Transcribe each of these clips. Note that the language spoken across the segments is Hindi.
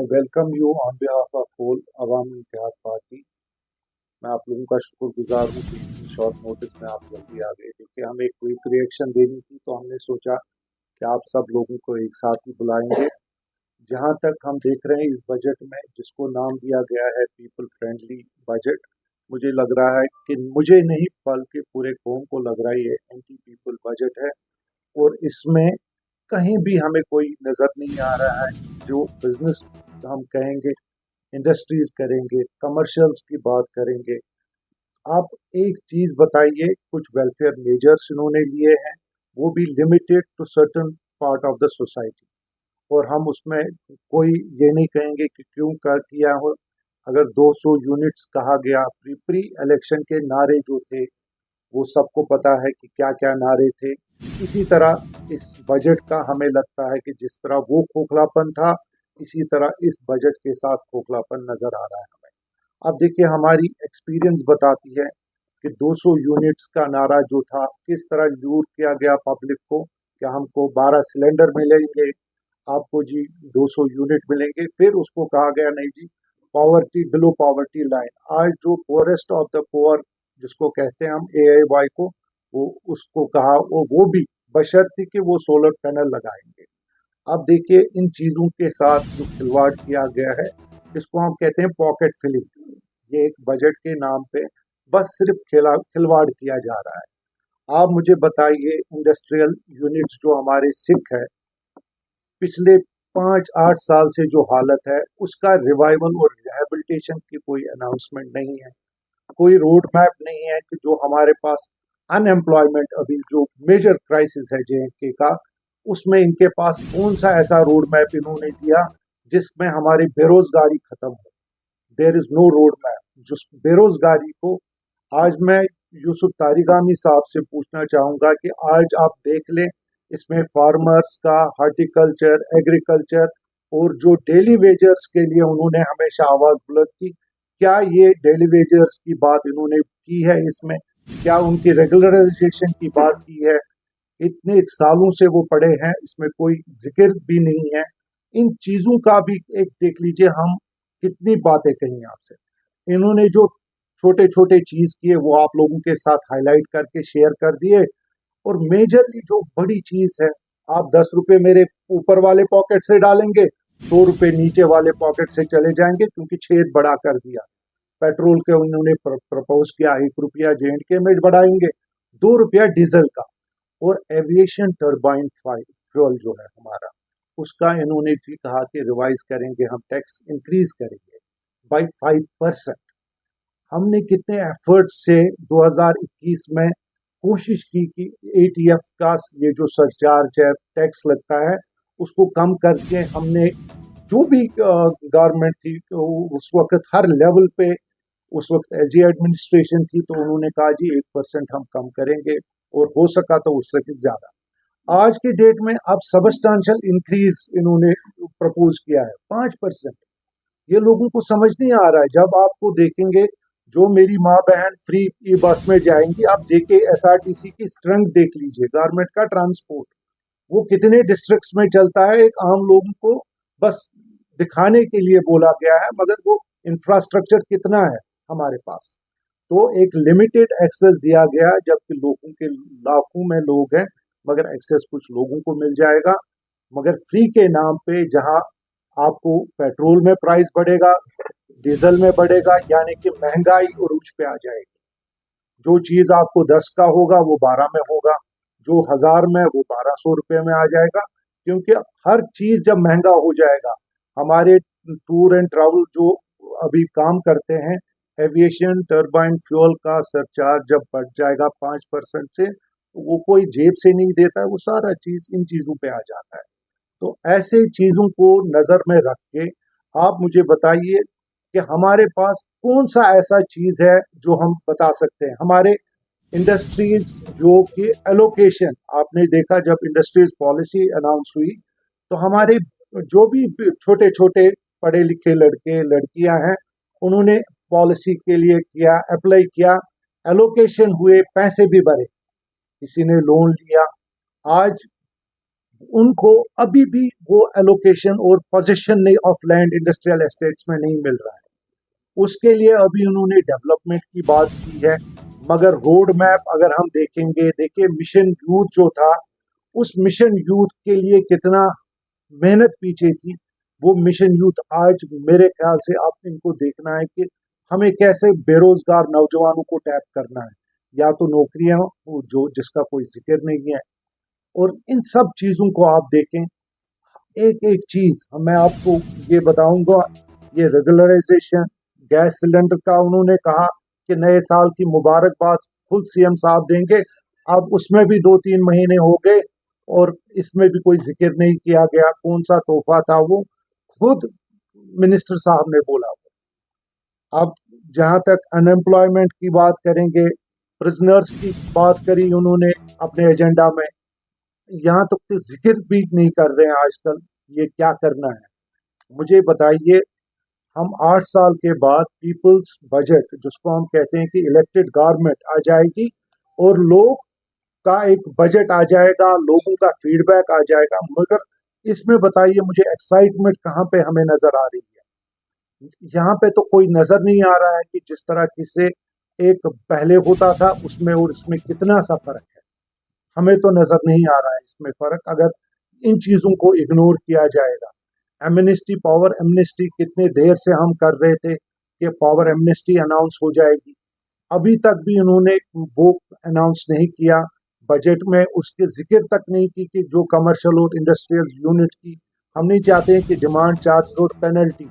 I welcome you on behalf of whole Awami Ittehad Party। मैं आप लोगों का शुक्रगुजार हूँ कि इतनी शॉर्ट नोटिस में आप जल्दी आ गए। देखिए, हमें क्विक रिएक्शन देनी थी तो हमने सोचा कि आप सब लोगों को एक साथ ही बुलाएंगे। जहाँ तक हम देख रहे हैं इस बजट में, जिसको नाम दिया गया है पीपल फ्रेंडली बजट, मुझे लग रहा है कि मुझे नहीं बल्कि पूरे कौम को लग रहा है ये एंटी पीपल बजट है। और इसमें कहीं भी हमें कोई नज़र नहीं आ रहा है जो बिजनेस हम कहेंगे, इंडस्ट्रीज करेंगे, कमर्शियल्स की बात करेंगे। आप एक चीज बताइए, कुछ वेलफेयर मेजर्स इन्होंने लिए हैं, वो भी limited to certain part of the society, और हम उसमें कोई ये नहीं कहेंगे कि क्यों कर किया हो। अगर 200 यूनिट्स कहा गया, प्री इलेक्शन के नारे जो थे वो सबको पता है कि क्या क्या नारे थे। इसी तरह इस बजट का हमें लगता है कि जिस तरह वो खोखलापन था, इसी तरह इस बजट के साथ खोखलापन नजर आ रहा है हमें। अब देखिए, हमारी एक्सपीरियंस बताती है कि 200 यूनिट्स का नारा जो था, किस तरह लूट किया गया पब्लिक को। क्या हमको 12 सिलेंडर मिलेंगे, आपको जी 200 यूनिट मिलेंगे। फिर उसको कहा गया नहीं जी, पॉवर्टी बिलो पॉवर्टी लाइन। आज जो पोरेस्ट ऑफ द पोअर जिसको कहते हैं हम AIY को, वो उसको कहा, वो भी बशर्ते कि वो सोलर पैनल लगाएंगे। अब देखिए, इन चीजों के साथ जो खिलवाड़ किया गया है, इसको हम कहते हैं पॉकेट फिलिंग। ये एक बजट के नाम पे बस सिर्फ खिलवाड़ किया जा रहा है। आप मुझे बताइए, इंडस्ट्रियल यूनिट्स जो हमारे सिख है, पिछले 5-8 साल से जो हालत है, उसका रिवाइवल और रिहेबिलिटेशन की कोई अनाउंसमेंट नहीं है। कोई रोड मैप नहीं है कि जो हमारे पास अनएम्प्लॉयमेंट, अभी जो मेजर क्राइसिस है JNK का, उसमें इनके पास कौन सा ऐसा रोड मैप इन्होंने दिया जिसमें हमारी बेरोजगारी खत्म हो। There is no road map जिस बेरोजगारी को। आज मैं यूसुफ तारिगामी साहब से पूछना चाहूंगा कि आज आप देख लें, इसमें फार्मर्स का, हॉर्टिकल्चर, एग्रीकल्चर और जो डेली वेजर्स के लिए उन्होंने हमेशा आवाज बुलंद की, क्या ये डेली वेजर्स की बात इन्होंने की है इसमें? क्या उनकी रेगुलराइजेशन की बात की है? इतने सालों से वो पड़े हैं, इसमें कोई जिक्र भी नहीं है। इन चीजों का भी एक देख लीजिए, हम कितनी बातें कही आपसे। इन्होंने जो छोटे छोटे चीज किए वो आप लोगों के साथ हाईलाइट करके शेयर कर दिए। और मेजरली जो बड़ी चीज है, आप 10 रुपए मेरे ऊपर वाले पॉकेट से डालेंगे, 100 रुपए नीचे वाले पॉकेट से चले जाएंगे, क्योंकि छेद बड़ा कर दिया। पेट्रोल के उन्होंने प्रपोज किया, 1 रुपया JNK में बढ़ाएंगे, 2 रुपया डीजल का। और एविएशन टर्बाइन फ्यूल जो है हमारा, उसका इन्होंने भी कहा कि रिवाइज करेंगे, हम टैक्स इंक्रीज करेंगे बाई 5%। हमने कितने एफर्ट से 2021 में कोशिश की कि ATF का ये जो सरचार्ज है, टैक्स लगता है, उसको कम करके हमने जो भी गवर्नमेंट थी तो उस वक्त हर लेवल पे, उस वक्त LG एडमिनिस्ट्रेशन थी, तो उन्होंने कहा जी 1% हम कम करेंगे, और हो सका तो उससे भी ज्यादा। आज के डेट में अब सबस्टांशियल इंक्रीज इन्होंने प्रपोज किया है, 5%। ये लोगों को समझ नहीं आ रहा है। जब आपको देखेंगे, जो मेरी माँ बहन फ्री ई बस में जाएंगी, आप JK SRTC की स्ट्रेंथ देख लीजिए, गवर्नमेंट का ट्रांसपोर्ट, वो कितने डिस्ट्रिक्ट्स में चलता है। एक आम लोगों को बस दिखाने के लिए बोला गया है, मगर वो इंफ्रास्ट्रक्चर कितना है हमारे पास। तो एक लिमिटेड एक्सेस दिया गया, जबकि लोगों के लाखों में लोग हैं, मगर एक्सेस कुछ लोगों को मिल जाएगा। मगर फ्री के नाम पे जहां आपको पेट्रोल में प्राइस बढ़ेगा, डीजल में बढ़ेगा, यानी कि महंगाई उरूज पे आ जाएगी। जो चीज आपको 10 का होगा वो 12 में होगा, जो 1000 में वो 1200 रुपये में आ जाएगा। क्योंकि हर चीज जब महंगा हो जाएगा, हमारे टूर एंड ट्रैवल जो अभी काम करते हैं, एविएशन टर्बाइन फ्यूल का सरचार्ज जब बढ़ जाएगा 5% से, तो वो कोई जेब से नहीं देता है, वो सारा चीज इन चीजों पे आ जाता है। तो ऐसे चीजों को नजर में रख के आप मुझे बताइए कि हमारे पास कौन सा ऐसा चीज है जो हम बता सकते हैं। हमारे इंडस्ट्रीज जो कि एलोकेशन, आपने देखा जब इंडस्ट्रीज पॉलिसी अनाउंस हुई, तो हमारे जो भी छोटे छोटे पढ़े लिखे लड़के लड़कियां हैं, उन्होंने पॉलिसी के लिए किया, अप्लाई किया, एलोकेशन हुए, पैसे भी भरे, किसी ने लोन लिया। आज उनको अभी भी वो एलोकेशन और position of land industrial estates में नहीं मिल रहा है। उसके लिए अभी उन्होंने डेवलपमेंट की बात की है, मगर रोड मैप अगर हम देखेंगे, देखिए मिशन यूथ जो था, उस मिशन यूथ के लिए कितना मेहनत पीछे थी। वो मिशन यूथ आज मेरे ख्याल से आप इनको देखना है कि हमें कैसे बेरोजगार नौजवानों को टैप करना है, या तो नौकरियां जो जिसका कोई जिक्र नहीं है। और इन सब चीजों को आप देखें, एक एक चीज मैं आपको ये बताऊंगा। ये रेगुलराइजेशन गैस सिलेंडर का उन्होंने कहा कि नए साल की मुबारकबाद खुद सीएम साहब देंगे। अब उसमें भी 2-3 महीने हो गए और इसमें भी कोई जिक्र नहीं किया गया। कौन सा तोहफा था वो, खुद मिनिस्टर साहब ने बोला। अब जहां तक अनएम्प्लॉयमेंट की बात करेंगे, प्रिजनर्स की बात करी उन्होंने अपने एजेंडा में, यहाँ तक तो जिक्र भी नहीं कर रहे हैं आजकल। ये क्या करना है मुझे बताइए। हम 8 साल के बाद पीपल्स बजट, जिसको हम कहते हैं कि इलेक्टेड गवर्नमेंट आ जाएगी और लोग का एक बजट आ जाएगा, लोगों का फीडबैक आ जाएगा, मगर इसमें बताइए मुझे एक्साइटमेंट कहाँ पे हमें नजर आ रही है। यहाँ पे तो कोई नजर नहीं आ रहा है कि जिस तरह की से एक पहले होता था उसमें और इसमें कितना सा फर्क है। हमें तो नजर नहीं आ रहा है इसमें फर्क, अगर इन चीजों को इग्नोर किया जाएगा। एमनेस्टी, पावर एमनेस्टी कितने देर से हम कर रहे थे कि पावर एमनेस्टी अनाउंस हो जाएगी, अभी तक भी उन्होंने वो अनाउंस नहीं किया। बजट में उसके जिक्र तक नहीं की कि जो कमर्शियल और इंडस्ट्रियल यूनिट की, हम नहीं चाहते हैं कि डिमांड चार्ज और पेनल्टी,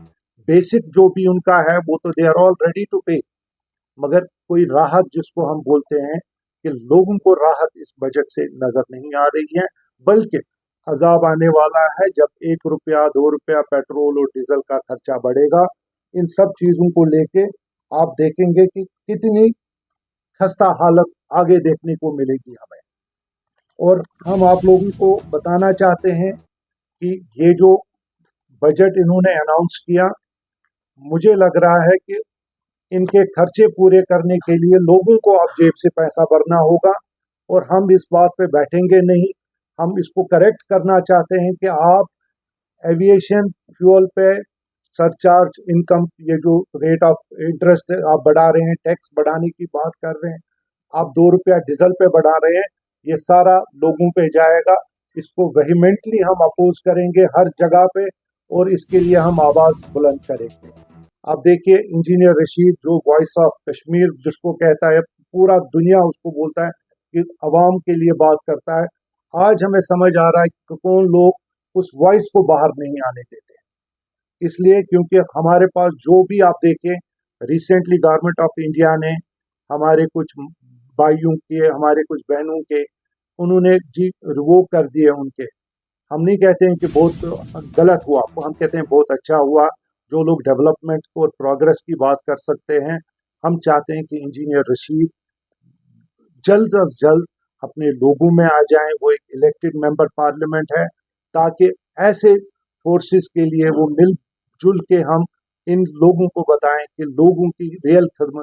बेसिक जो भी उनका है वो तो they are all ready to pay, मगर कोई राहत जिसको हम बोलते हैं कि लोगों को राहत इस बजट से नजर नहीं आ रही है। बल्कि अजाब आने वाला है जब 1 रुपया 2 रुपया पेट्रोल और डीजल का खर्चा बढ़ेगा। इन सब चीजों को लेके आप देखेंगे कि कितनी खस्ता हालत आगे देखने को मिलेगी हमें। और हम आप लोगों को बताना चाहते हैं कि ये जो बजट इन्होंने अनाउंस किया, मुझे लग रहा है कि इनके खर्चे पूरे करने के लिए लोगों को अब जेब से पैसा भरना होगा, और हम इस बात पे बैठेंगे नहीं। हम इसको करेक्ट करना चाहते हैं कि आप एविएशन फ्यूल पे सरचार्ज इनकम, ये जो रेट ऑफ इंटरेस्ट आप बढ़ा रहे हैं, टैक्स बढ़ाने की बात कर रहे हैं, आप 2 रुपया डीजल पे बढ़ा रहे हैं, ये सारा लोगों पे जाएगा। इसको वेहिमेंटली हम अपोज करेंगे हर जगह पे, और इसके लिए हम आवाज बुलंद करेंगे। आप देखिए इंजीनियर रशीद, जो वॉइस ऑफ कश्मीर जिसको कहता है, पूरा दुनिया उसको बोलता है कि अवाम के लिए बात करता है, आज हमें समझ आ रहा है कि कौन लोग उस वॉइस को बाहर नहीं आने देते। इसलिए क्योंकि हमारे पास जो भी आप देखें, रिसेंटली गवर्नमेंट ऑफ इंडिया ने हमारे कुछ भाइयों के, हमारे कुछ बहनों के, उन्होंने जी रिवोक कर दिए उनके। हम नहीं कहते हैं कि बहुत गलत हुआ, हम कहते हैं बहुत अच्छा हुआ। जो लोग डेवलपमेंट और प्रोग्रेस की बात कर सकते हैं, हम चाहते हैं कि इंजीनियर रशीद जल्द अज जल्द अपने लोगों में आ जाएं। वो एक इलेक्टेड मेंबर पार्लियामेंट है, ताकि ऐसे फोर्सेस के लिए वो मिलजुल के हम इन लोगों को बताएं कि लोगों की रियल खदमत